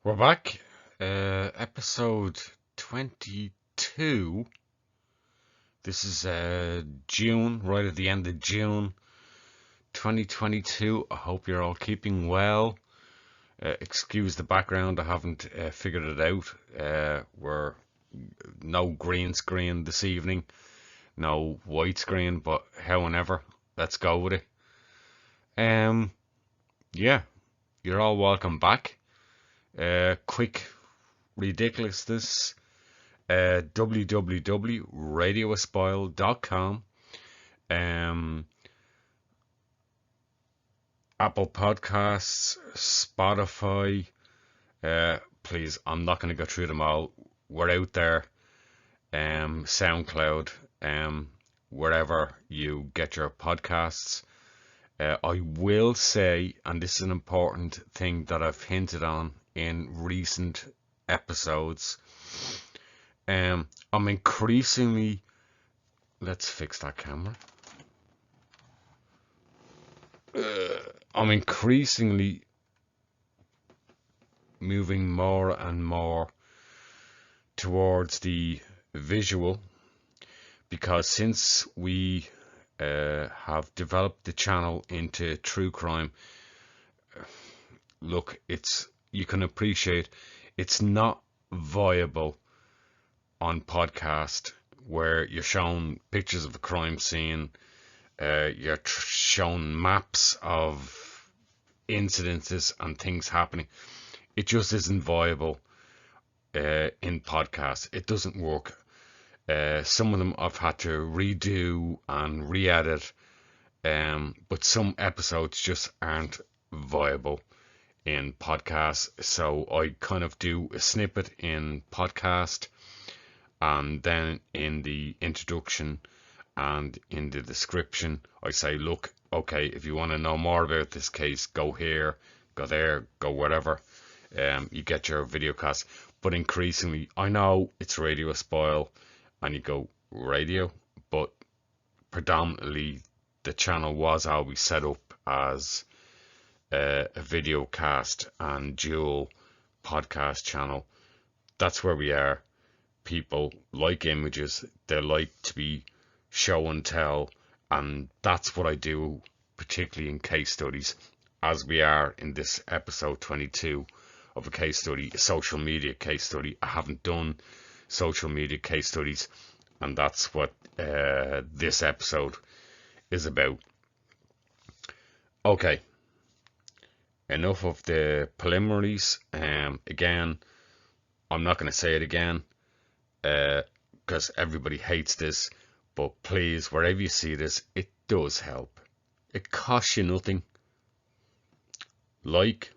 We're back. Episode 22. This is June, right at the end of June 2022. I hope you're all keeping well. Excuse the background, I haven't figured it out. We're no green screen this evening, no white screen, but however, let's go with it. Yeah, you're all welcome back. Quick ridiculousness, www.radioespial.com, Apple Podcasts, Spotify. Please, I'm not going to go through them all. We're out there. SoundCloud, wherever you get your podcasts. I will say, and this is an important thing that I've hinted on in recent episodes, I'm increasingly, let's fix that camera. I'm increasingly moving more and more towards the visual, because since we have developed the channel into true crime, look, you can appreciate it's not viable on podcast where you're shown pictures of a crime scene, you're shown maps of incidences and things happening. It just isn't viable in podcasts. It doesn't work. Some of them I've had to redo and re-edit, but some episodes just aren't viable in podcasts. So I kind of do a snippet in podcast, and then in the introduction and in the description I say, look, okay, if you want to know more about this case, go here, go there, go wherever. You get your video cast. But increasingly, I know it's Radio Espial and you go radio, but predominantly the channel was always set up as a video cast and dual podcast channel. That's where we are. People like images, they like to be show and tell, and that's what I do, particularly in case studies, as we are in this episode 22 of a case study, a social media case study. I haven't done social media case studies, and that's what this episode is about. Okay, enough of the preliminaries. Again, I'm not going to say it again because everybody hates this, but please, wherever you see this, it does help. It costs you nothing. Like,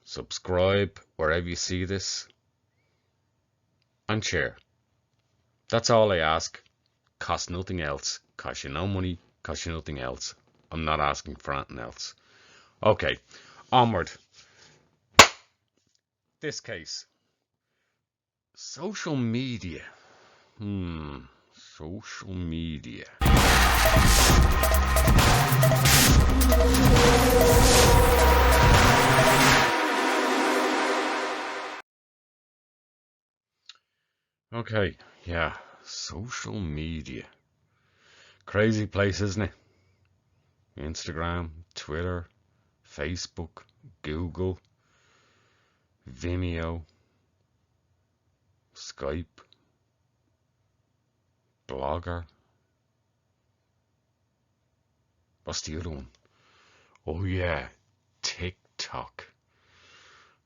subscribe wherever you see this, and share. That's all I ask. Cost nothing else. Cost you no money. Cost you nothing else. I'm not asking for anything else. Okay, onward. This case. Social media. Social media. Okay, yeah, social media. Crazy place, isn't it? Instagram, Twitter, Facebook, Google, Vimeo, Skype, Blogger. What's the other one? Oh yeah, TikTok.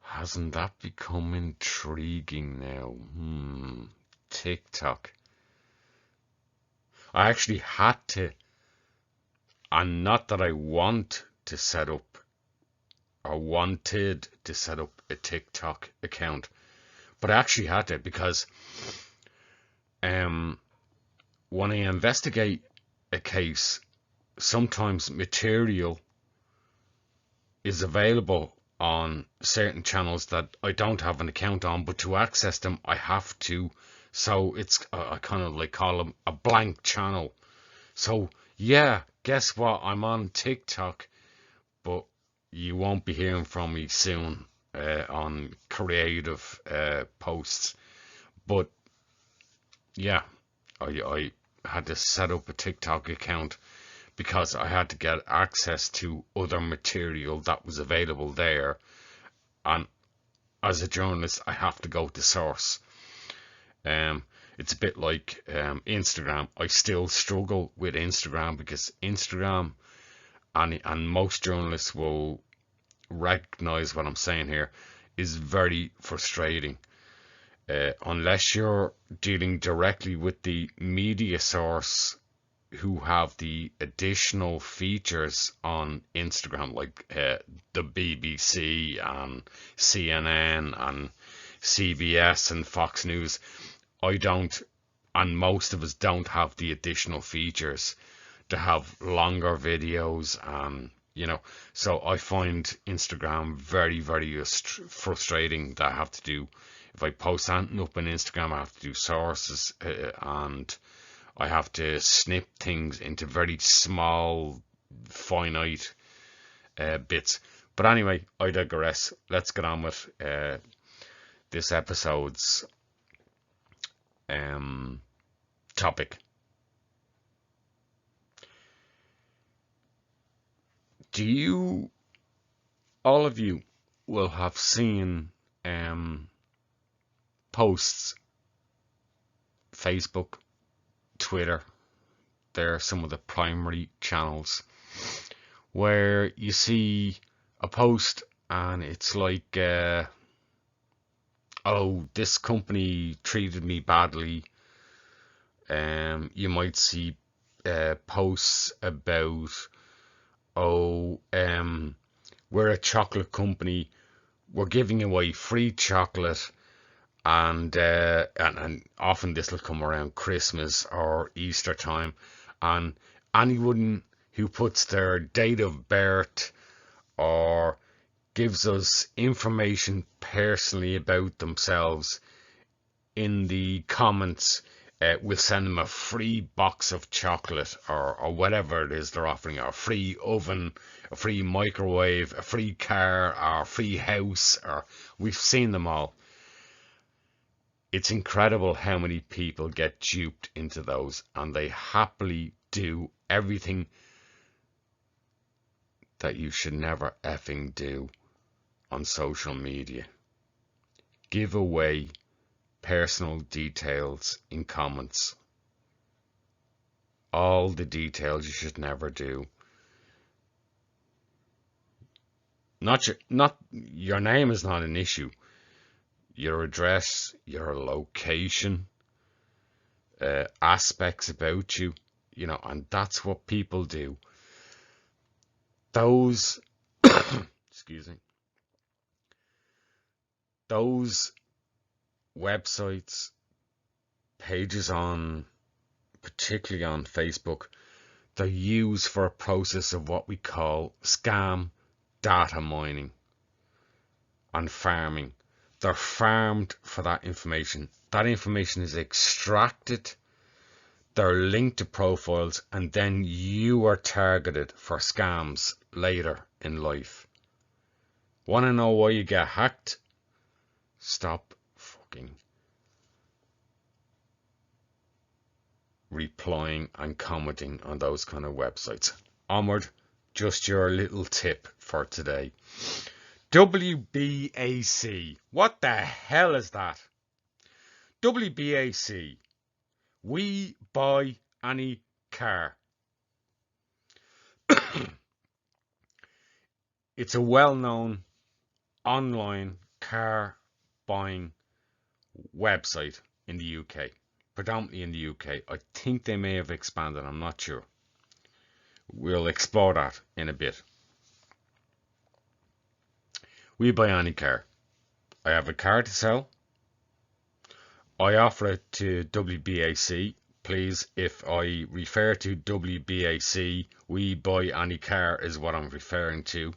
Hasn't that become intriguing now? TikTok. I actually had to, and not that I want to set up or wanted to set up a TikTok account, but I actually had to, because when I investigate a case, sometimes material is available on certain channels that I don't have an account on, but to access them I have to. So it's I kind of like call them a blank channel. So yeah, guess what? I'm on TikTok, but you won't be hearing from me soon on creative posts. But yeah, I had to set up a TikTok account because I had to get access to other material that was available there. And as a journalist, I have to go to source. It's a bit like Instagram. I still struggle with Instagram because Instagram, and most journalists will recognize what I'm saying here, is very frustrating. Unless you're dealing directly with the media source who have the additional features on Instagram, like the BBC and CNN and CBS and Fox News. I don't, and most of us don't have the additional features to have longer videos, and so I find Instagram very, very frustrating. That I have to do, if I post something up on Instagram, I have to do sources, and I have to snip things into very small, finite bits. But anyway, I digress. Let's get on with this episode's topic. All of you will have seen posts, Facebook, Twitter. They're some of the primary channels where you see a post and it's like, oh, this company treated me badly. You might see posts about, oh, we're a chocolate company, we're giving away free chocolate, and often this will come around Christmas or Easter time, and anyone who puts their date of birth or gives us information personally about themselves in the comments, we'll send them a free box of chocolate, or whatever it is they're offering, or a free oven, a free microwave, a free car, or a free house, or we've seen them all. It's incredible how many people get duped into those, and they happily do everything that you should never effing do on social media. Give away personal details in comments. All the details you should never do. Not your name is not an issue. Your address, your location, aspects about you, and that's what people do. Those, excuse me, those websites, pages particularly on Facebook, they're used for a process of what we call scam data mining and farming. They're farmed for that information. That information is extracted, they're linked to profiles, and then you are targeted for scams later in life. Want to know why you get hacked? Stop fucking replying and commenting on those kind of websites. Onward, just your little tip for today. WBAC. What the hell is that? WBAC. We buy any car. It's a well-known online car buying website in the UK. Predominantly in the UK. I think they may have expanded, I'm not sure. We'll explore that in a bit. We buy any car. I have a car to sell. I offer it to WBAC. Please, if I refer to WBAC, we buy any car is what I'm referring to.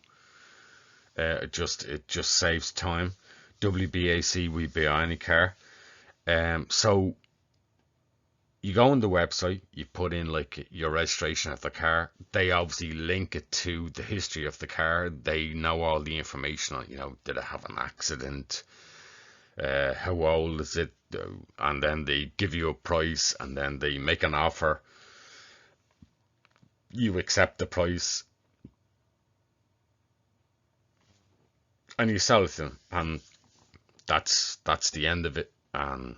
It just saves time. WBAC, we buy any car. So you go on the website, you put in like your registration of the car. They obviously link it to the history of the car. They know all the information on, did it have an accident? How old is it? And then they give you a price, and then they make an offer. You accept the price, and you sell it to them, and that's the end of it. And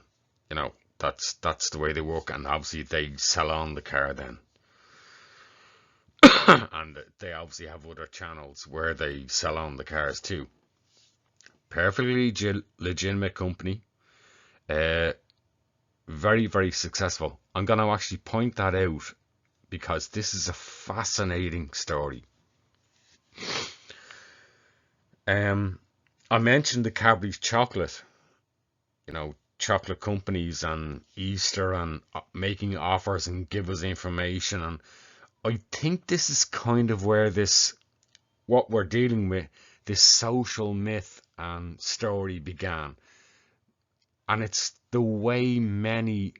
that's the way they work. And obviously they sell on the car then. And they obviously have other channels where they sell on the cars too. Perfectly legitimate company. Very, very successful. I'm going to actually point that out because this is a fascinating story. I mentioned the Cadbury's chocolate, chocolate companies and Easter and making offers and give us information. And I think this is kind of where what we're dealing with, this social myth and story began. And it's the way many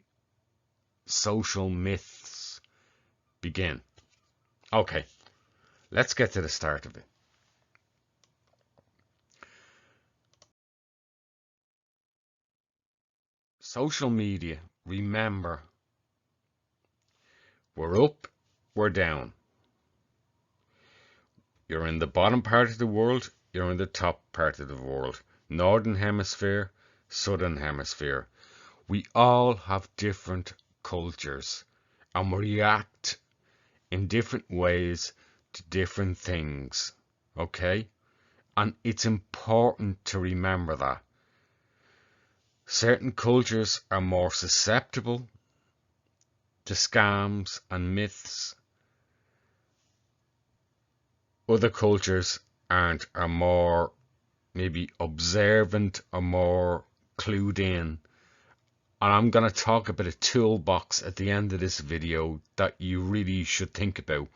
social myths begin. Okay, let's get to the start of it. Social media, remember, we're up, we're down. You're in the bottom part of the world, you're in the top part of the world. Northern hemisphere, southern hemisphere. We all have different cultures and we react in different ways to different things. Okay? And it's important to remember that. Certain cultures are more susceptible to scams and myths. Other cultures aren't, are more maybe observant or more clued in. And I'm going to talk about a toolbox at the end of this video that you really should think about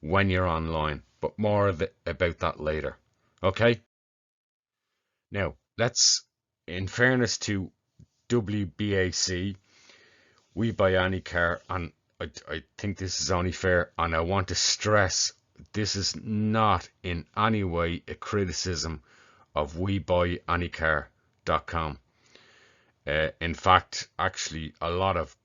when you're online. But more about that later. Okay? Now, let's, in fairness to WBAC, We Buy Any Car, and I think this is only fair, and I want to stress this is not in any way a criticism of WeBuyAnyCar.com. In fact, actually, a lot of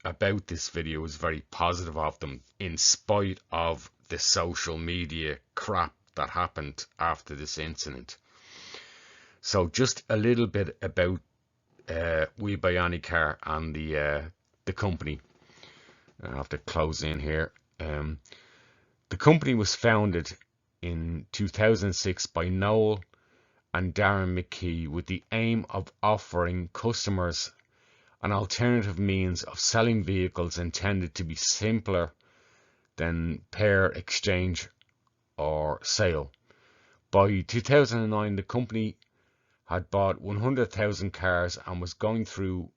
about this video is very positive of them, in spite of the social media crap that happened after this incident. So just a little bit about We Buy Any Car and the company. I have to close in here. The company was founded in 2006 by Noel and Darren McKee with the aim of offering customers an alternative means of selling vehicles intended to be simpler than pair exchange or sale. By 2009, the company had bought 100,000 cars and was going through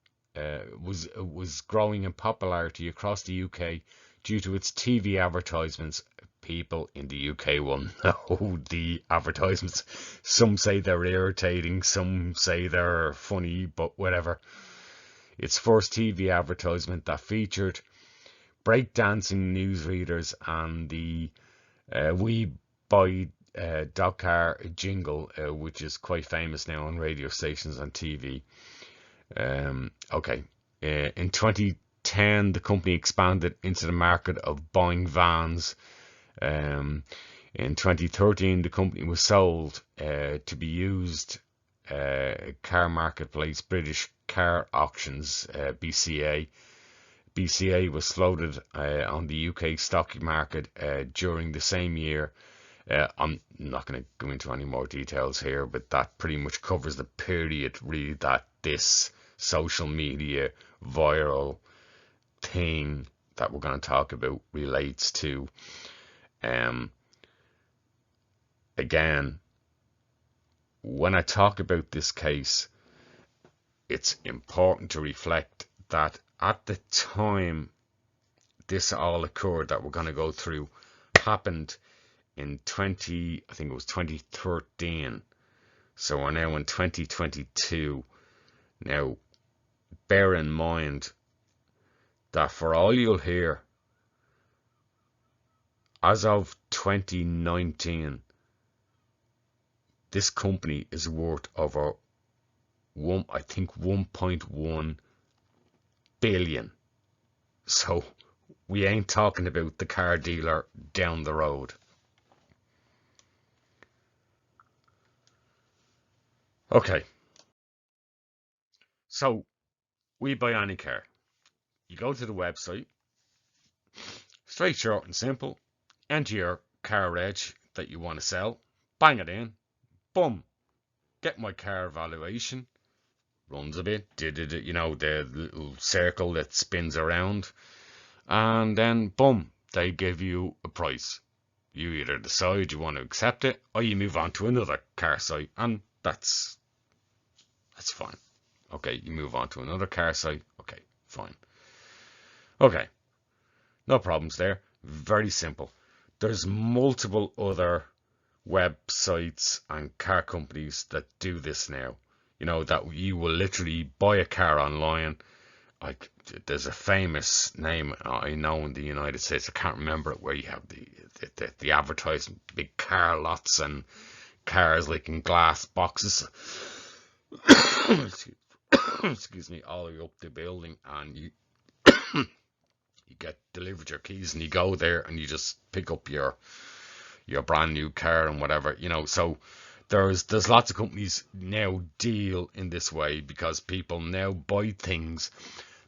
was growing in popularity across the UK due to its TV advertisements. People in the UK will know the advertisements. Some say they're irritating, some say they're funny, but whatever. Its first TV advertisement that featured breakdancing newsreaders and the We Buy dog car jingle, which is quite famous now on radio stations and TV. In 2010, the company expanded into the market of buying vans. In 2013, the company was sold to be used car marketplace British Car Auctions, BCA. BCA was floated on the UK stock market during the same year. I'm not going to go into any more details here, but that pretty much covers the period really that this social media viral thing that we're going to talk about relates to. Again, when I talk about this case, it's important to reflect that at the time this all occurred that we're going to go through happened in I think it was 2013. So we're now in 2022. Now, bear in mind, that for all you'll hear, as of 2019, this company is worth over I think 1.1 billion. So we ain't talking about the car dealer down the road. Okay, so we buy any car. You go to the website, straight, short and simple, enter your car reg that you want to sell, bang it in, boom, get my car valuation, runs a bit, you know, the little circle that spins around, and then boom, they give you a price. You either decide you want to accept it, or you move on to another car site, and that's fine. Okay, you move on to another car site. Okay, fine. Okay, no problems there. Very simple. There's multiple other websites and car companies that do this now. You know, that you will literally buy a car online. Like, there's a famous name I know in the United States. I can't remember it, where you have the advertising, big car lots and cars like in glass boxes. Excuse me, all the way up the building, and you get delivered your keys, and you go there and you just pick up your brand new car and whatever, you know. So there's lots of companies now deal in this way, because people now buy things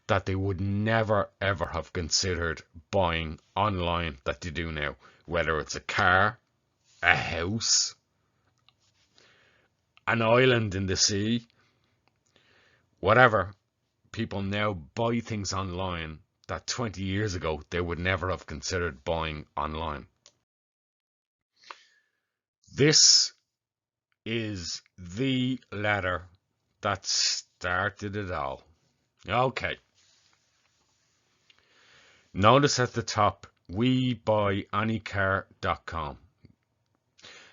that they would never ever have considered buying online that they do now, whether it's a car, a house, an island in the sea, whatever. People now buy things online that 20 years ago they would never have considered buying online. This is the letter that started it all. Okay. Notice at the top, WeBuyAnyCar.com.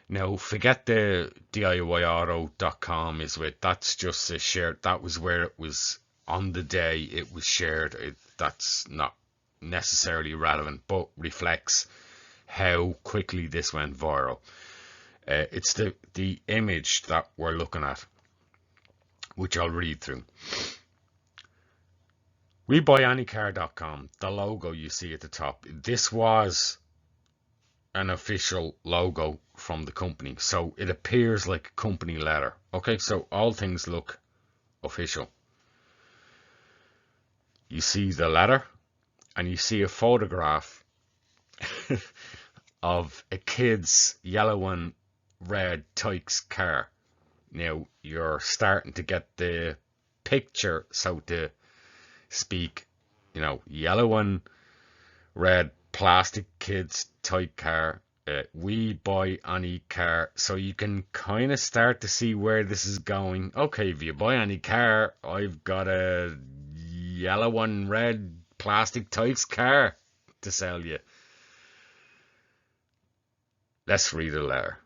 Now, forget the DIYauto.com that's just a share. That was where it was on the day it was shared. That's not necessarily relevant, but reflects how quickly this went viral. It's the image that we're looking at, which I'll read through. WeBuyAnyCar.com, the logo you see at the top, this was an official logo from the company, so it appears like a company letter. Okay, so all things look official. You see the letter, and you see a photograph of a kid's yellow and red Tykes car. Now you're starting to get the picture, so to speak. You know, yellow and red plastic kids Tyke car. We buy any car, so you can kind of start to see where this is going. Okay, if you buy any car, I've got a yellow and red plastic Tykes car to sell you. Let's read the letter.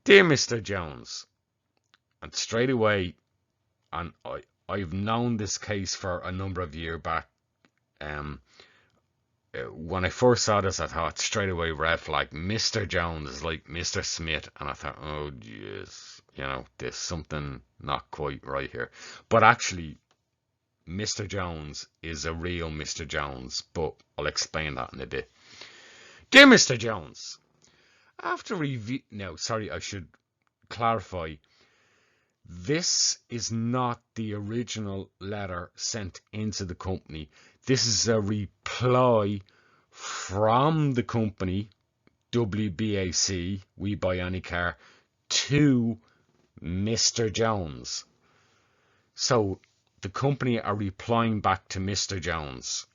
Dear Mr. Jones, and straight away, and I've known this case for a number of years back. When I first saw this, I thought straight away, red flag. Mr. Jones is like Mr. Smith, and I thought, oh jeez, you know, there's something not quite right here. But actually, Mr. Jones is a real Mr. Jones, but I'll explain that in a bit. Dear Mr. Jones, after review, no, sorry, I should clarify. This is not the original letter sent into the company. This is a reply from the company, WBAC, We Buy Any Car, to Mr. Jones. So the company are replying back to Mr. Jones.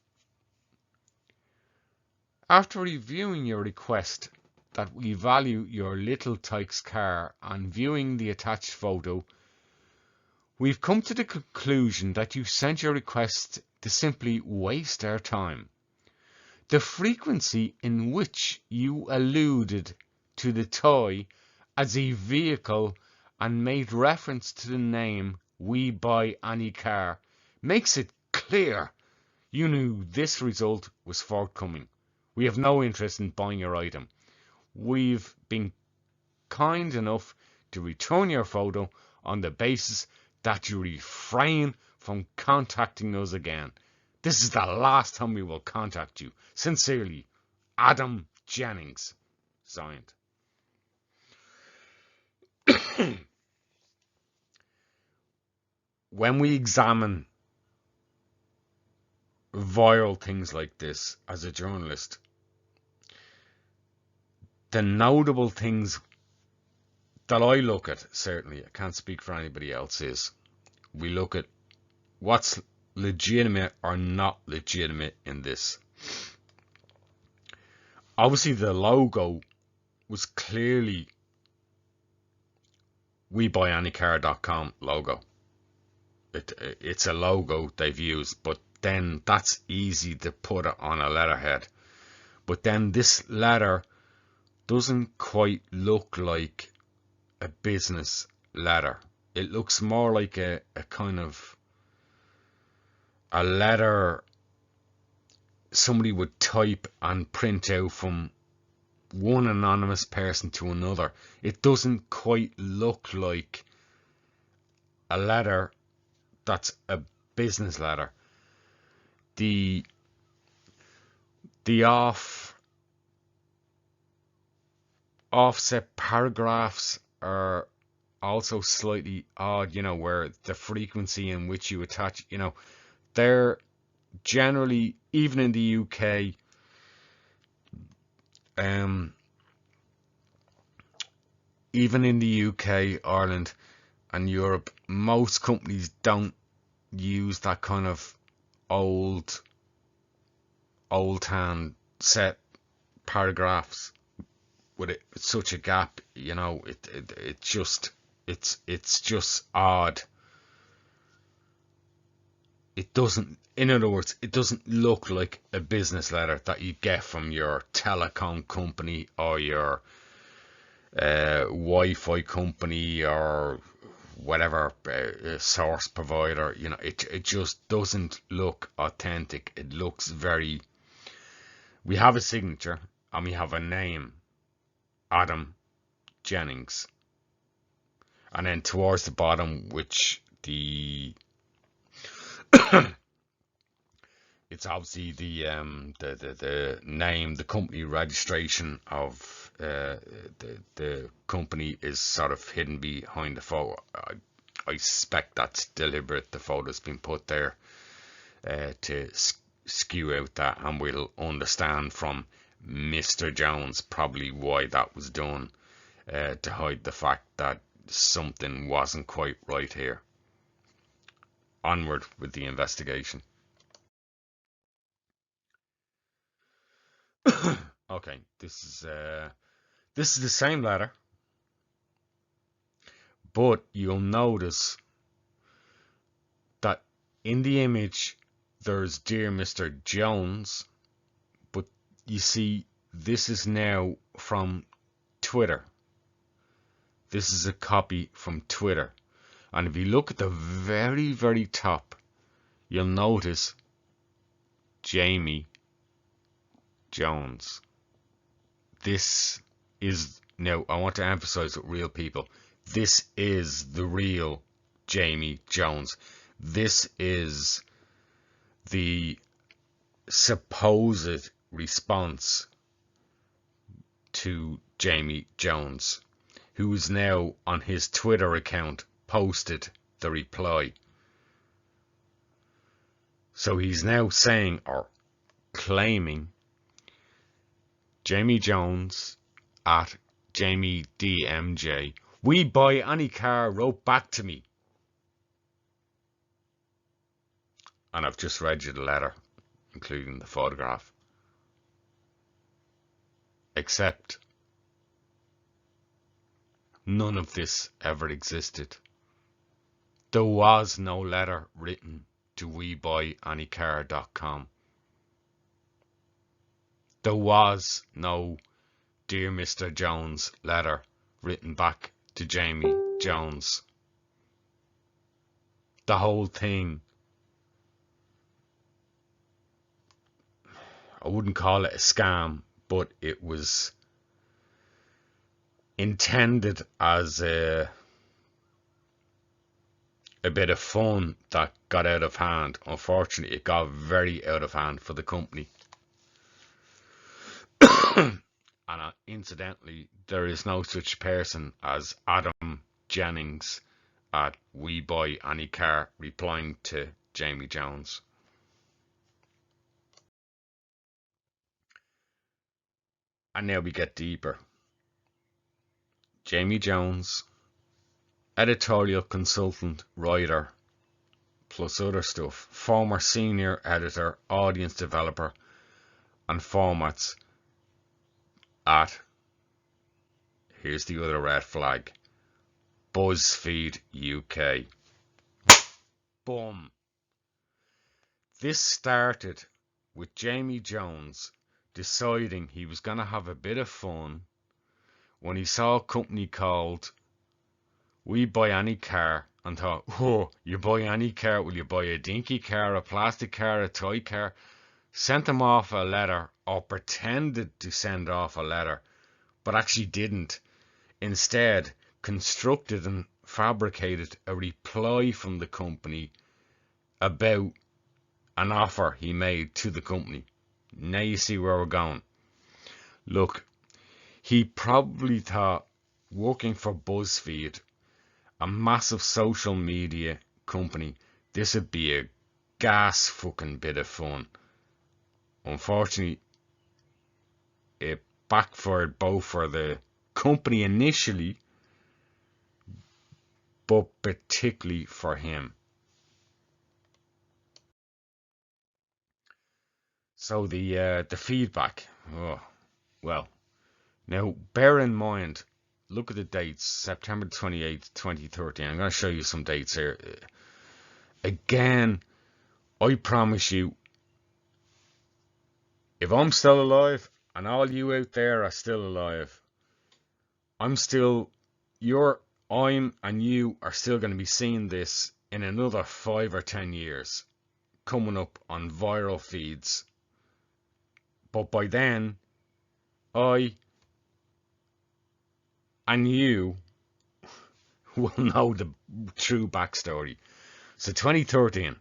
After reviewing your request that we value your little Tykes car and viewing the attached photo, we've come to the conclusion that you sent your request to simply waste our time. The frequency in which you alluded to the toy as a vehicle and made reference to the name We Buy Any Car makes it clear. You knew this result was forthcoming. We have no interest in buying your item. We've been kind enough to return your photo on the basis that you refrain from contacting us again. This is the last time we will contact you. Sincerely, Adam Jennings. Signed. When we examine viral things like this as a journalist, the notable things that I look at, certainly, I can't speak for anybody else, is we look at what's legitimate or not legitimate in this. Obviously, the logo was clearly WeBuyAnyCar.com logo. It's a logo they've used, but then that's easy to put it on a letterhead. But then this letter doesn't quite look like a business letter. It looks more like a kind of a letter somebody would type and print out from one anonymous person to another. It doesn't quite look like a letter that's a business letter. The offset paragraphs are also slightly odd, where the frequency in which you attach, they're generally, even in the UK, Ireland and Europe, most companies don't use that kind of old hand set paragraphs with such a gap. It's just odd. It doesn't, in other words, it doesn't look like a business letter that you get from your telecom company or your Wi-Fi company or whatever source provider. It just doesn't look authentic. It looks very, we have a signature and we have a name, Adam Jennings, and then towards the bottom, which it's obviously the name, the company registration of the company is sort of hidden behind the photo. I suspect that's deliberate. The photo's been put there to skew out that, and we'll understand from Mr. Jones probably why that was done, to hide the fact that something wasn't quite right here. Onward with the investigation. Okay, this is the same letter, but you'll notice that in the image there's Dear Mr. Jones, but you see this is now from Twitter. This is a copy from Twitter, and if you look at the very, very top, you'll notice Jamie Jones. This is, now I want to emphasize with real people, this is the real Jamie Jones. This is the supposed response to Jamie Jones, who is now on his Twitter account posted the reply. So he's now saying or claiming Jamie Jones at Jamie DMJ, "We buy any car," wrote back to me. And I've just read you the letter, including the photograph. Except none of this ever existed. There was no letter written to WeBuyAnyCar.com. There was no Dear Mr. Jones letter written back to Jamie Jones. The whole thing I wouldn't call it a scam, but it was intended as a bit of fun that got out of hand. Unfortunately, it got very out of hand for the company. And incidentally, there is no such person as Adam Jennings at We Buy Any Car replying to Jamie Jones. And now we get deeper. Jamie Jones, editorial consultant, writer, plus other stuff, former senior editor, audience developer, and formats at, here's the other red flag, BuzzFeed UK. Boom. This started with Jamie Jones deciding he was going to have a bit of fun when he saw a company called We Buy Any Car and thought, oh, you buy any car? Will you buy a dinky car, a plastic car, a toy car? Sent them off a letter, or pretended to send off a letter, but actually didn't. Instead, constructed and fabricated a reply from the company about an offer he made to the company. Now you see where we're going. Look, he probably thought working for BuzzFeed, a massive social media company, this would be a gas fucking bit of fun. Unfortunately, it backfired both for the company initially, but particularly for him. So the feedback. Oh, well, now bear in mind, look at the dates. September 28th, 2013. I'm going to show you some dates here. Again, I promise you, if I'm still alive and all you out there are still alive, I'm and you are still going to be seeing this in another 5 or 10 years coming up on viral feeds. But by then, I and you will know the true backstory. So 2013.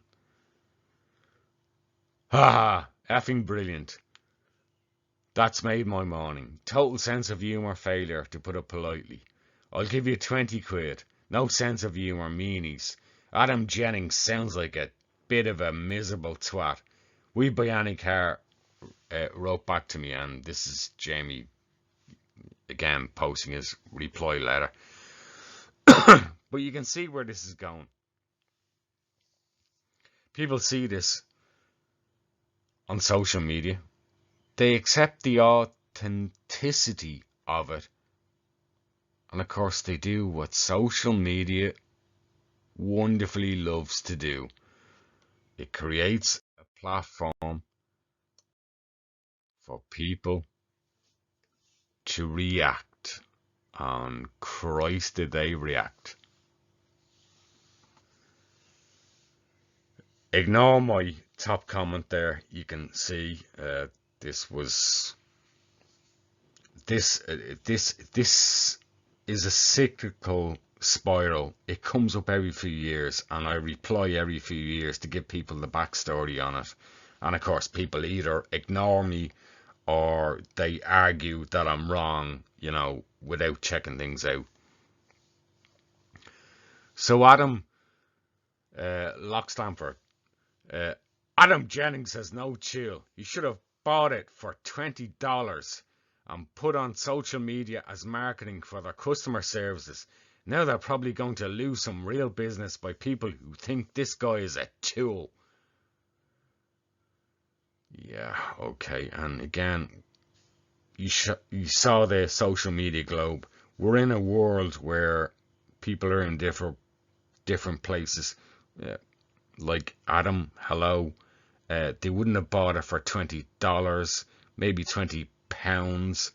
Haha, effing brilliant. That's made my morning. Total sense of humour failure, to put it politely. I'll give you 20 quid. No sense of humour meanies. Adam Jennings sounds like a bit of a miserable twat. We Buy Any Car wrote back to me, and this is Jamie again posting his reply letter. But you can see where this is going. People see this on social media. They accept the authenticity of it. And of course they do what social media wonderfully loves to do. It creates a platform for people to react. And Christ, did they react. Ignore my top comment there. You can see this is a cyclical spiral. It comes up every few years, and I reply every few years to give people the backstory on it. And of course, people either ignore me or they argue that I'm wrong, without checking things out. So Adam Lockstamford, Adam Jennings has no chill. He should have bought it for $20 and put on social media as marketing for their customer services. Now they're probably going to lose some real business by people who think this guy is a tool. Yeah, okay. And again, you saw the social media globe. We're in a world where people are in different places. Like Adam, hello. They wouldn't have bought it for $20, maybe £20.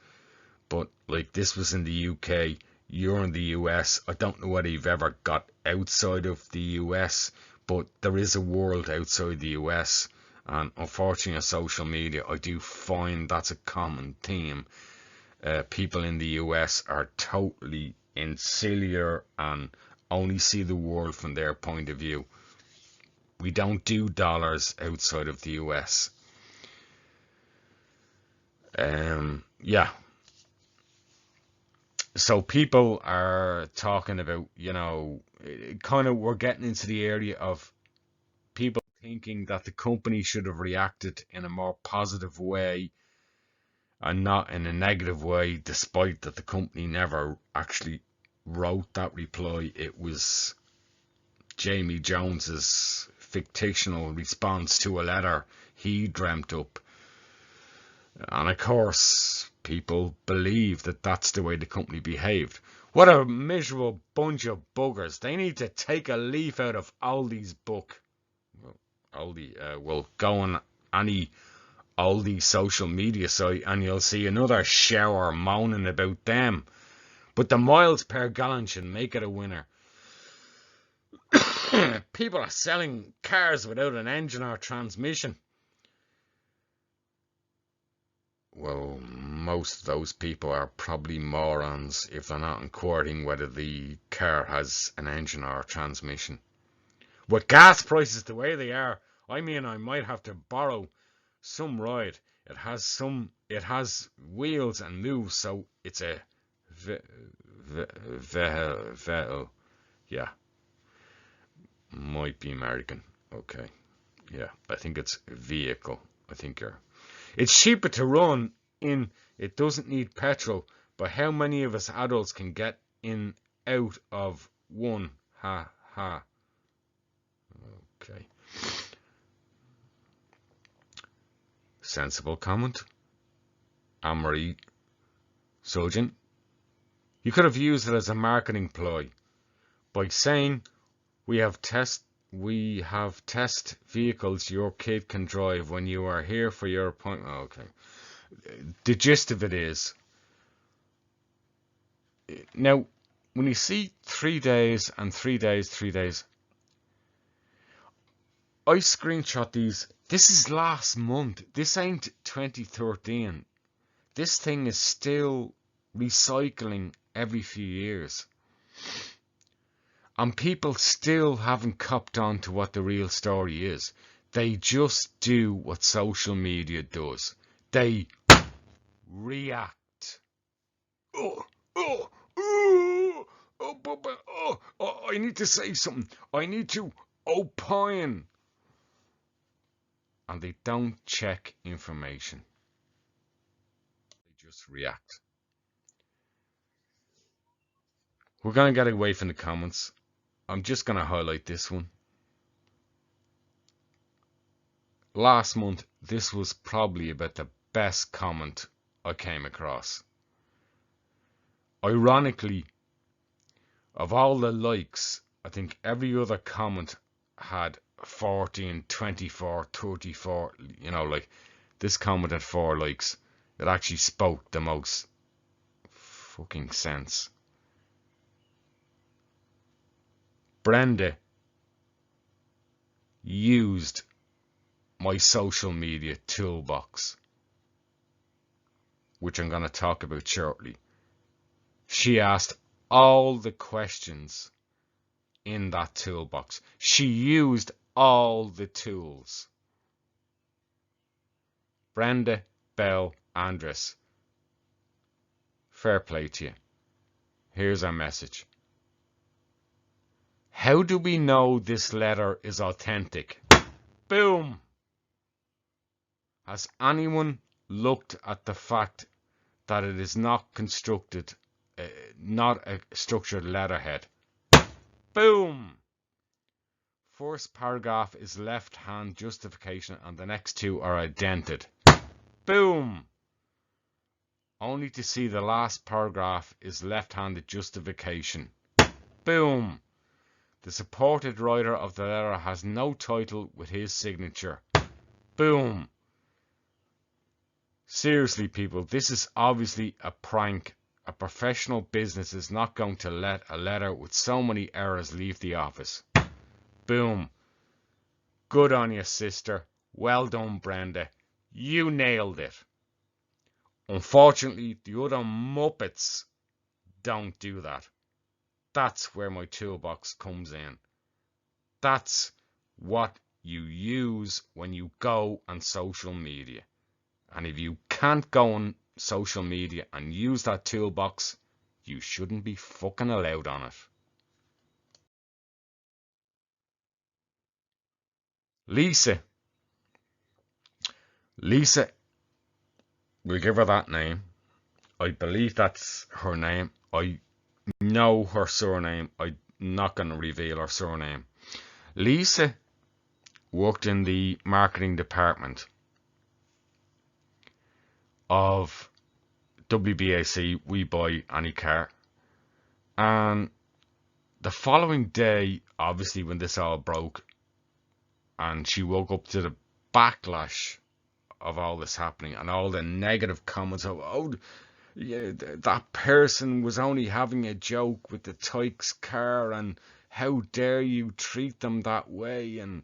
But like, this was in the UK, you're in the US. I don't know whether you've ever got outside of the US, but there is a world outside the US, And unfortunately on social media, I do find that's a common theme. People in the US are totally insular and only see the world from their point of view. We don't do dollars outside of the US. Yeah. So people are talking about, kind of we're getting into the area of people thinking that the company should have reacted in a more positive way and not in a negative way, despite that the company never actually wrote that reply. It was Jamie Jones's fictional response to a letter he dreamt up. And of course, people believe that that's the way the company behaved. What a miserable bunch of buggers. They need to take a leaf out of Aldi's book. Well, Aldi will go on any Aldi social media site and you'll see another shower moaning about them. But the miles per gallon should make it a winner. People are selling cars without an engine or transmission. Well, most of those people are probably morons if they're not inquiring whether the car has an engine or a transmission. With gas prices the way they are, I mean, I might have to borrow some ride. It has wheels and moves, so it's a vehicle. Yeah, might be American. Okay, yeah, I think it's vehicle. I think it's cheaper to run in. It doesn't need petrol, but how many of us adults can get in out of one? Ha ha. Okay. Sensible comment. Amory Sojin. You could have used it as a marketing ploy by saying we have test vehicles your kid can drive when you are here for your appointment. Okay. The gist of it is, now when you see 3 days and 3 days, 3 days, I screenshot these. This is last month. This ain't 2013. This thing is still recycling every few years. And people still haven't copped on to what the real story is. They just do what social media does. They react. I need to say something. I need to opine. And they don't check information. They just react. We're going to get away from the comments. I'm just going to highlight this one. Last month, this was probably about the best comment I came across. Ironically, of all the likes, I think every other comment had 14, 24, 34, like this comment had 4 likes. It actually spoke the most fucking sense. Brenda used my social media toolbox, which I'm going to talk about shortly. She asked all the questions in that toolbox. She used all the tools. Brenda Bell Andress, fair play to you. Here's our message. How do we know this letter is authentic? Boom! Has anyone looked at the fact that it is not constructed, not a structured letterhead? Boom! First paragraph is left-hand justification and the next 2 are indented. Boom! Only to see the last paragraph is left-handed justification. Boom! The supported writer of the letter has no title with his signature. Boom! Seriously, people, this is obviously a prank. A professional business is not going to let a letter with so many errors leave the office. Boom! Good on you, sister. Well done, Brenda. You nailed it. Unfortunately, the other Muppets don't do that. That's where my toolbox comes in. That's what you use when you go on social media. And if you can't go on social media and use that toolbox, you shouldn't be fucking allowed on it. Lisa. Lisa, we'll give her that name. I believe that's her name. I know her surname. I'm not going to reveal her surname. Lisa worked in the marketing department of WBAC, We Buy Any Car. And the following day, obviously when this all broke, and she woke up to the backlash of all this happening and all the negative comments of, oh, yeah, that person was only having a joke with the Tykes car, and how dare you treat them that way. And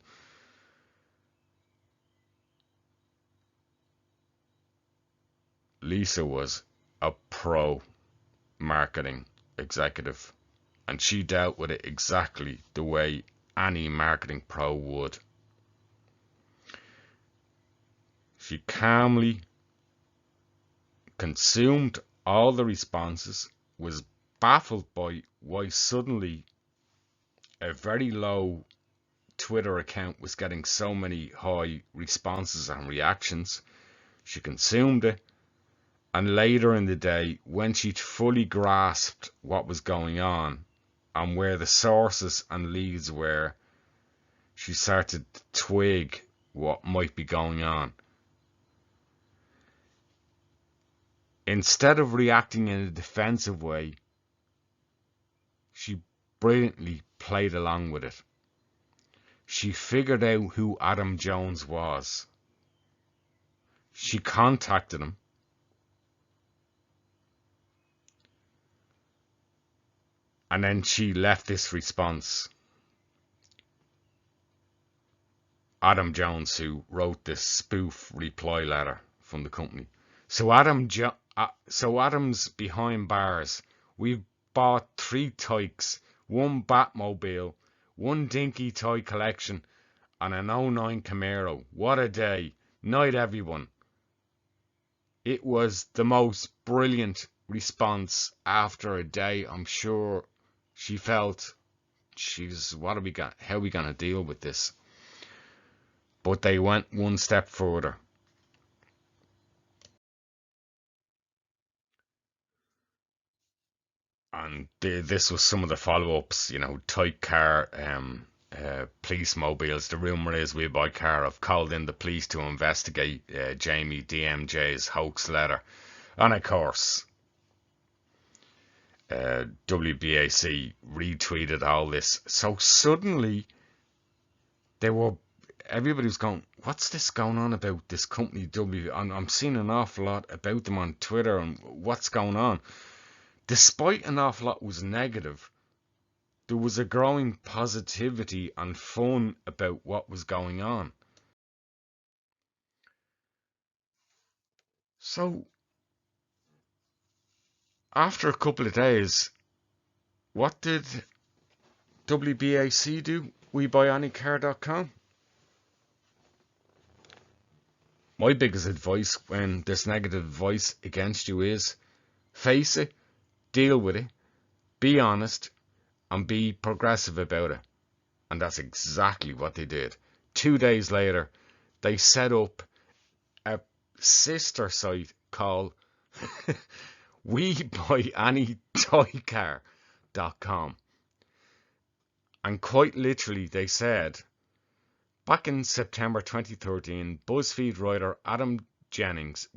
Lisa was a pro marketing executive, and she dealt with it exactly the way any marketing pro would. She calmly consumed all the responses, was baffled by why suddenly a very low Twitter account was getting so many high responses and reactions. She consumed it, and later in the day, when she fully grasped what was going on and where the sources and leads were, she started to twig what might be going on. Instead of reacting in a defensive way, she brilliantly played along with it. She figured out who Adam Jones was. She contacted him. And then she left this response. Adam Jones, who wrote this spoof reply letter from the company. So Adam's behind bars. We've bought 3 Tykes, 1 Batmobile, 1 Dinky Toy Collection, and an '09 Camaro. What a day. Night, everyone. It was the most brilliant response after a day. I'm sure she felt, Jesus, how are we going to deal with this? But they went one step further. And this was some of the follow-ups, Type car, police mobiles. The rumour is We Buy Car have called in the police to investigate Jamie DMJ's hoax letter. And of course, WBAC retweeted all this. So suddenly, everybody was going, what's this going on about this company I'm seeing an awful lot about them on Twitter, and what's going on? Despite an awful lot was negative, there was a growing positivity and fun about what was going on. So, after a couple of days, what did WBAC do? WeBuyAnyCar.com. My biggest advice when there's negative voice against you is face it, deal with it, be honest, and be progressive about it. And that's exactly what they did. 2 days later, they set up a sister site called WeBuyAnyToyCar.com. And quite literally, they said, back in September 2013, BuzzFeed writer Adam Jennings,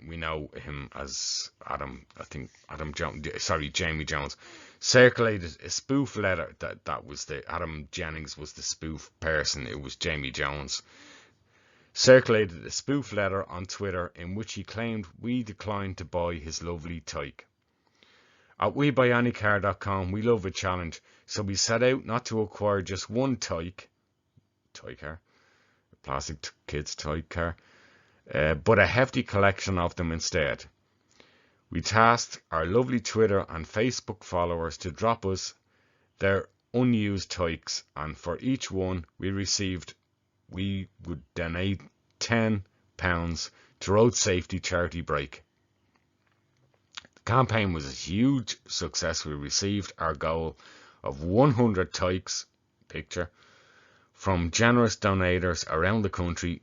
we know him as Jamie Jones, circulated a spoof letter. That was Adam Jennings was the spoof person. It was Jamie Jones. Circulated a spoof letter on Twitter in which he claimed we declined to buy his lovely Tyke. At WeBuyAnyCar.com, we love a challenge, so we set out not to acquire just one Tyke car, plastic kids toy car, but a hefty collection of them instead. We tasked our lovely Twitter and Facebook followers to drop us their unused toys, and for each one we would donate £10 to Road Safety Charity Break. The campaign was a huge success. We received our goal of 100 toys, picture, from generous donators around the country,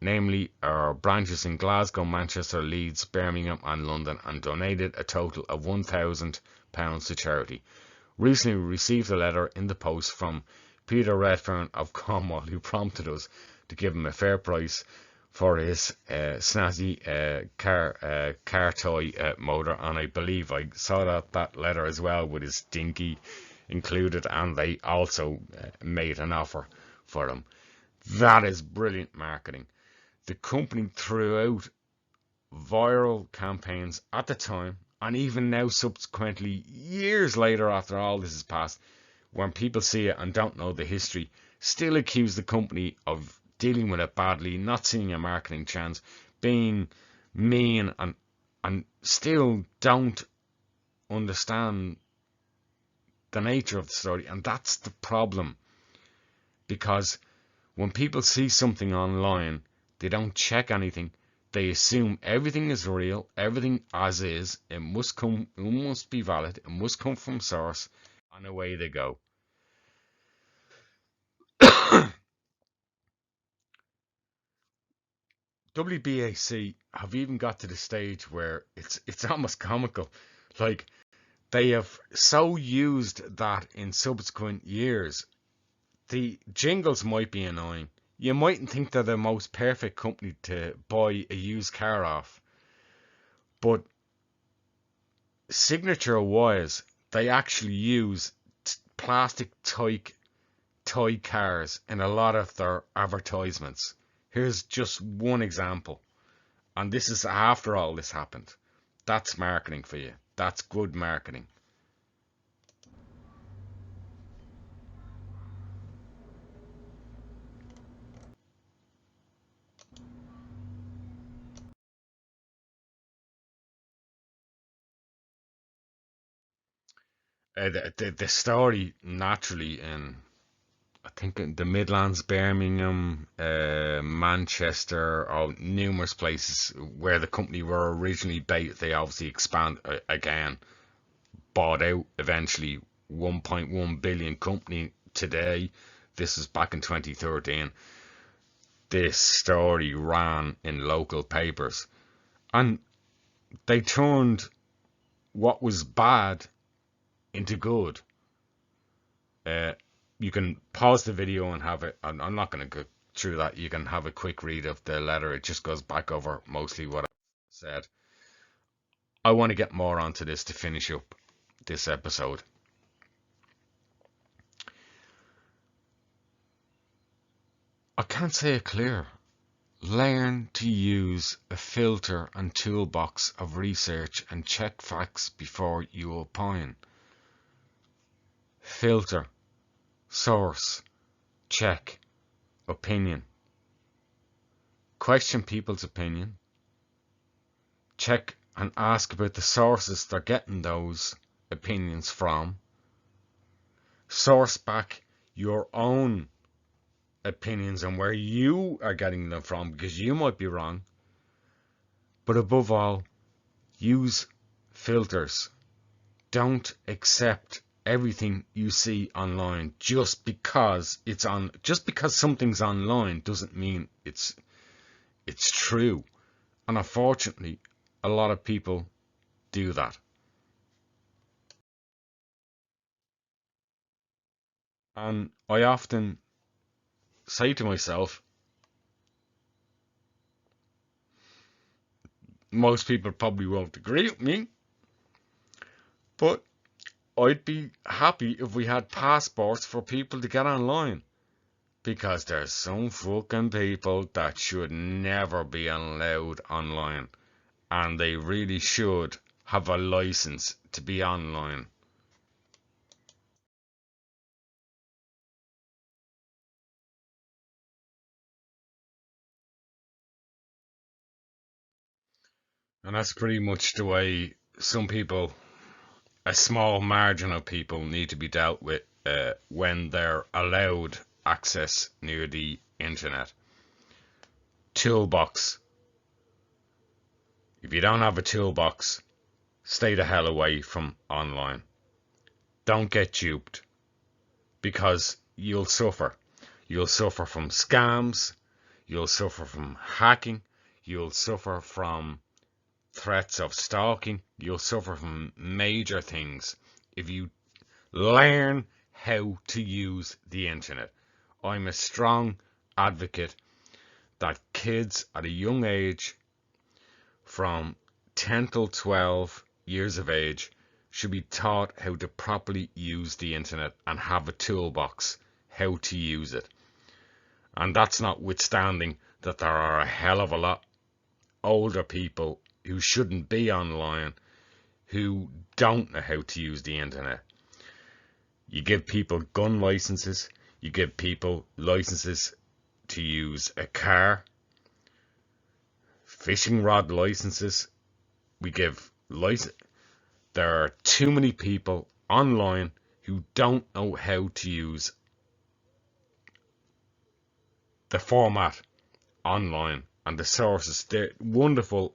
namely our branches in Glasgow, Manchester, Leeds, Birmingham and London, and donated a total of £1,000 to charity. Recently we received a letter in the post from Peter Redfern of Cornwall, who prompted us to give him a fair price for his snazzy car toy motor, and I believe I saw that letter as well with his dinky included, and they also made an offer for him. That is brilliant marketing. The company threw out viral campaigns at the time, and even now subsequently, years later after all this has passed, when people see it and don't know the history, still accuse the company of dealing with it badly, not seeing a marketing chance, being mean, and still don't understand the nature of the story. And that's the problem, because when people see something online, they don't check anything. They assume everything is real, everything as is. It must be valid. It must come from source, and away they go. WBAC have even got to the stage where it's almost comical. Like, they have so used that in subsequent years. The jingles might be annoying. You mightn't think they're the most perfect company to buy a used car off, but signature wise, they actually use plastic toy cars in a lot of their advertisements. Here's just one example, and this is after all this happened. That's marketing for you. That's good marketing. The story naturally in, I think, in the Midlands, Birmingham, Manchester, or numerous places where the company were originally based. They obviously expand again, bought out eventually, 1.1 billion company today. This is back in 2013. This story ran in local papers, and they turned what was bad into good. You can pause the video and have it. I'm not going to go through that. You can have a quick read of the letter. It just goes back over mostly what I said. I want to get more onto this to finish up this episode. I can't say it clear. Learn to use a filter and toolbox of research and check facts before you opine. Filter, source, check, opinion. Question people's opinion. Check and ask about the sources they're getting those opinions from. Source back your own opinions on where you are getting them from, because you might be wrong. But above all, use filters. Don't accept everything you see online just because something's online doesn't mean it's true. And unfortunately, a lot of people do that. And I often say to myself, most people probably won't agree with me, but I'd be happy if we had passports for people to get online. Because there's some fucking people that should never be allowed online. And they really should have a license to be online. And that's pretty much the way some people, a small margin of people, need to be dealt with when they're allowed access near the internet. Toolbox. If you don't have a toolbox, stay the hell away from online. Don't get duped, because you'll suffer. You'll suffer from scams, you'll suffer from hacking, you'll suffer from threats of stalking, you'll suffer from major things if you learn how to use the internet. I'm a strong advocate that kids at a young age, from 10 till 12 years of age, should be taught how to properly use the internet and have a toolbox how to use it. And that's notwithstanding that there are a hell of a lot older people who shouldn't be online, who don't know how to use the internet. You give people gun licenses, you give people licenses to use a car, fishing rod licenses, we give license. There are too many people online who don't know how to use the format online and the sources. They're wonderful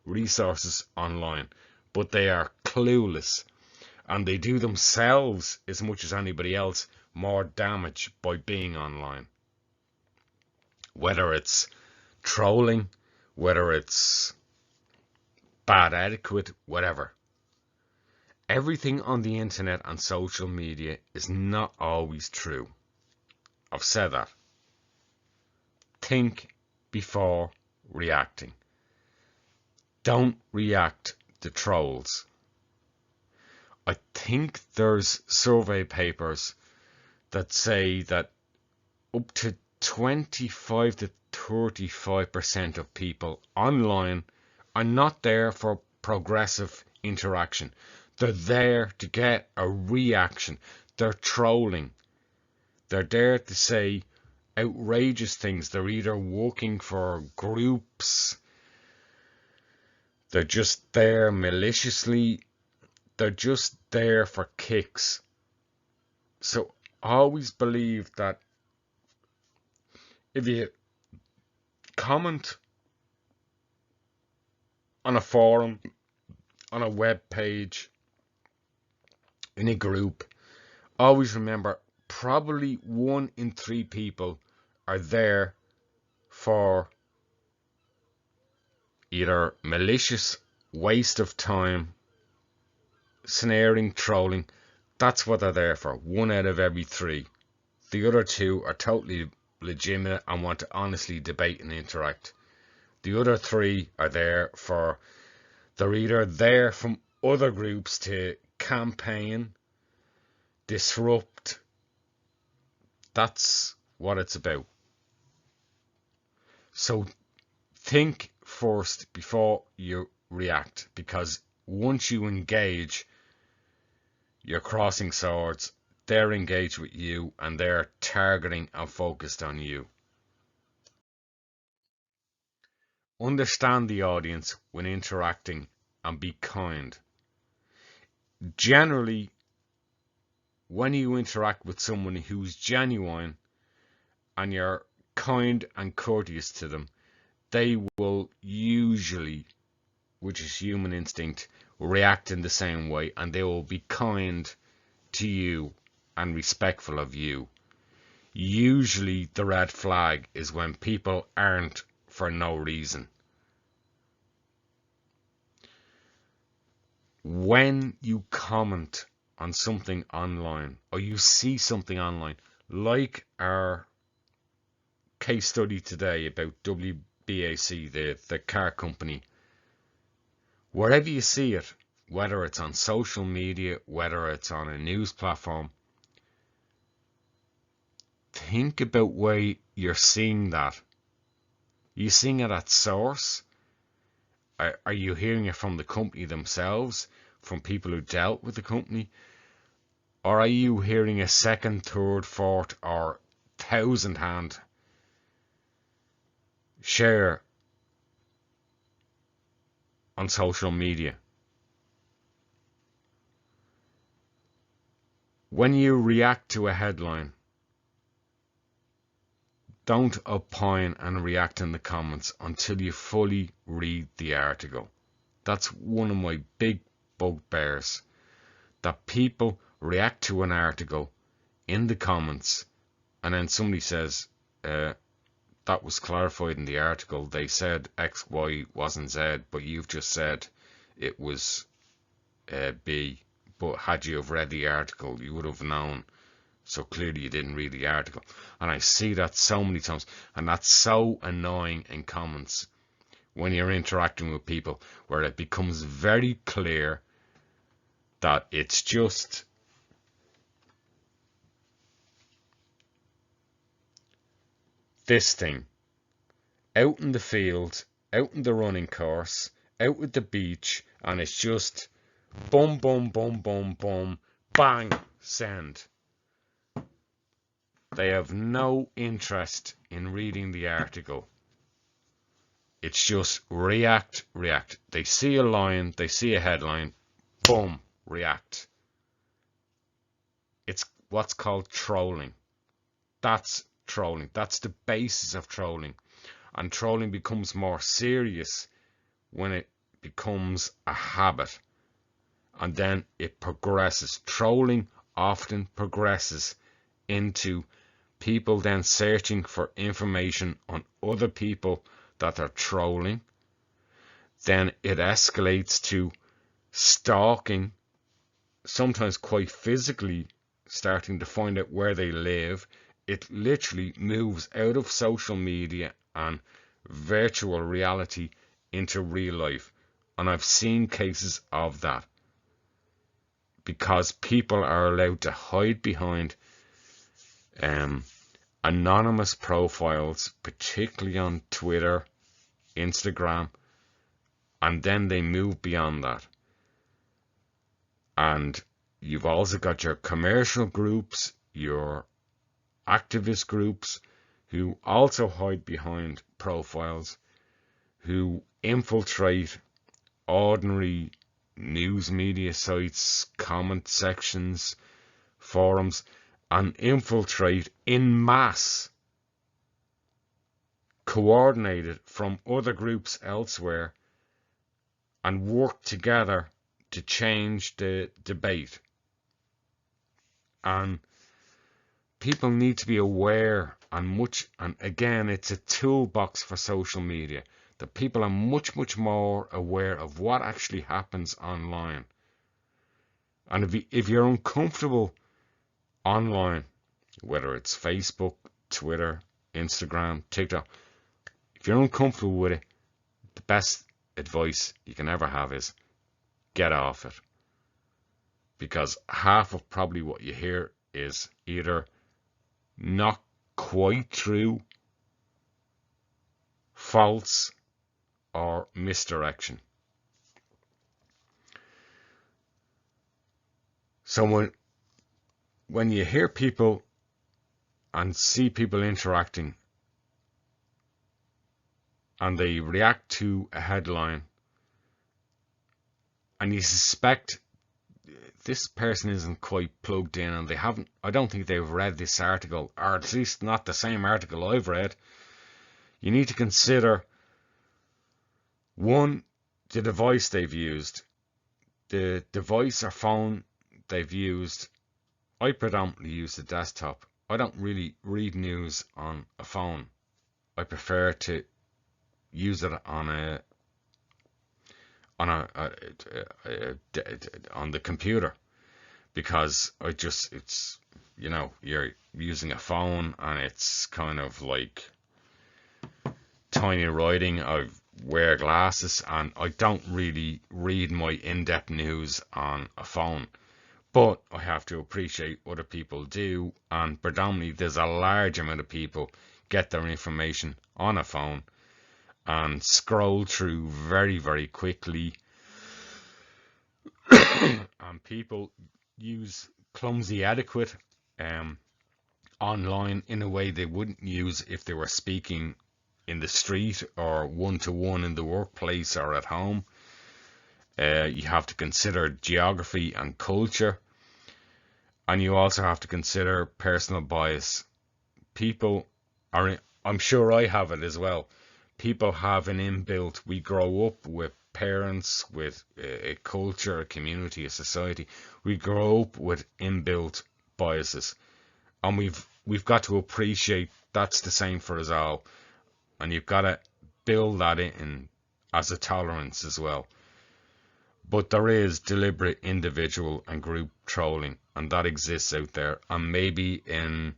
resources online, but they are clueless, and they do themselves, as much as anybody else, more damage by being online. Whether it's trolling, whether it's bad etiquette, whatever. Everything on the internet and social media is not always true. I've said that. Think before reacting. Don't react to trolls. I think there's survey papers that say that up to 25 to 35% of people online are not there for progressive interaction. They're there to get a reaction. They're trolling. They're there to say outrageous things. They're either working for groups, they're just there maliciously, they're just there for kicks. So always believe that if you comment on a forum, on a web page, in a group, always remember probably 1 in 3 people are there for either malicious waste of time, snaring, trolling. That's what they're there for. 1 out of every 3. The other 2 are totally legitimate and want to honestly debate and interact. The other 3 are there for, they're either there from other groups to campaign, disrupt. That's what it's about. So think first before you react, because once you engage, you're crossing swords. They're engaged with you and they're targeting and focused on you. Understand the audience when interacting and be kind. Generally, when you interact with someone who's genuine and you're kind and courteous to them, they will usually, which is human instinct, react in the same way, and they will be kind to you and respectful of you. Usually the red flag is when people aren't for no reason. When you comment on something online, or you see something online, like our case study today about WBAC, the car company, wherever you see it, whether it's on social media, whether it's on a news platform, think about where you're seeing that. Are you seeing it at source? Are you hearing it from the company themselves, from people who dealt with the company? Or are you hearing a second, third, fourth, or 1,000-hand share on social media. When you react to a headline, don't opine and react in the comments until you fully read the article. That's one of my big bugbears, that people react to an article in the comments and then somebody says, that was clarified in the article. They said X, Y wasn't Z, but you've just said it was B. But had you have read the article, you would have known. So clearly you didn't read the article. And I see that so many times. And that's so annoying in comments when you're interacting with people, where it becomes very clear that it's just this thing. Out in the field, out in the running course, out at the beach, and it's just boom, boom, boom, boom, boom, bang, send. They have no interest in reading the article. It's just react, react. They see a line, they see a headline, boom, react. It's what's called trolling. That's trolling. That's the basis of trolling. And trolling becomes more serious when it becomes a habit. And then it progresses. Trolling often progresses into people then searching for information on other people that are trolling. Then it escalates to stalking, sometimes quite physically starting to find out where they live. It literally moves out of social media and virtual reality into real life. And I've seen cases of that, because people are allowed to hide behind anonymous profiles, particularly on Twitter, Instagram, and then they move beyond that. And you've also got your commercial groups, your activist groups, who also hide behind profiles, who infiltrate ordinary news media sites, comment sections, forums, and infiltrate in mass, coordinated from other groups elsewhere, and work together to change the debate. And people need to be aware, and again, it's a toolbox for social media, that people are much, much more aware of what actually happens online. And if you're uncomfortable online, whether it's Facebook, Twitter, Instagram, TikTok, if you're uncomfortable with it, the best advice you can ever have is get off it. Because half of probably what you hear is either not quite true, false, or misdirection. So when you hear people and see people interacting and they react to a headline and you suspect this person isn't quite plugged in and I don't think they've read this article, or at least not the same article I've read, you need to consider, one, the device they've used, the device or phone they've used. I predominantly use the desktop. I don't really read news on a phone. I prefer to use it on the computer, because it's you're using a phone and it's kind of like tiny writing. I wear glasses and I don't really read my in-depth news on a phone. But I have to appreciate other people do, and predominantly there's a large amount of people get their information on a phone and scroll through very, very quickly. And people use clumsy etiquette online in a way they wouldn't use if they were speaking in the street or one-to-one in the workplace or at home. You have to consider geography and culture, and you also have to consider personal bias. People are, I'm sure I have it as well. People have an inbuilt, we grow up with parents, with a culture, a community, a society. We grow up with inbuilt biases, and we've got to appreciate that's the same for us all, and you've got to build that in as a tolerance as well. But there is deliberate individual and group trolling, and that exists out there. And maybe in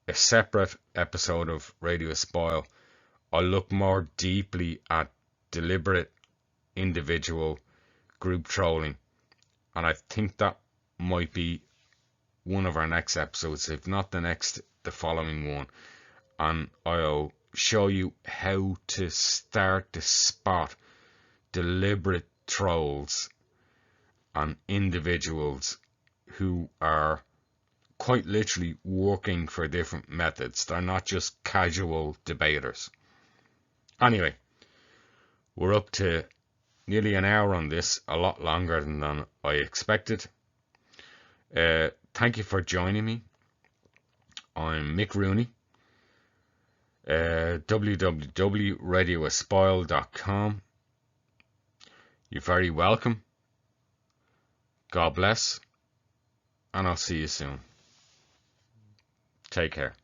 a separate episode of Radio Espial, I'll look more deeply at deliberate individual group trolling. And I think that might be one of our next episodes, if not the next, the following one. And I'll show you how to start to spot deliberate trolls and individuals who are quite literally working for different methods. They're not just casual debaters. Anyway, we're up to nearly an hour on this, a lot longer than I expected. Thank you for joining me. I'm Mick Rooney. www.radioespial.com. You're very welcome. God bless, and I'll see you soon. Take care.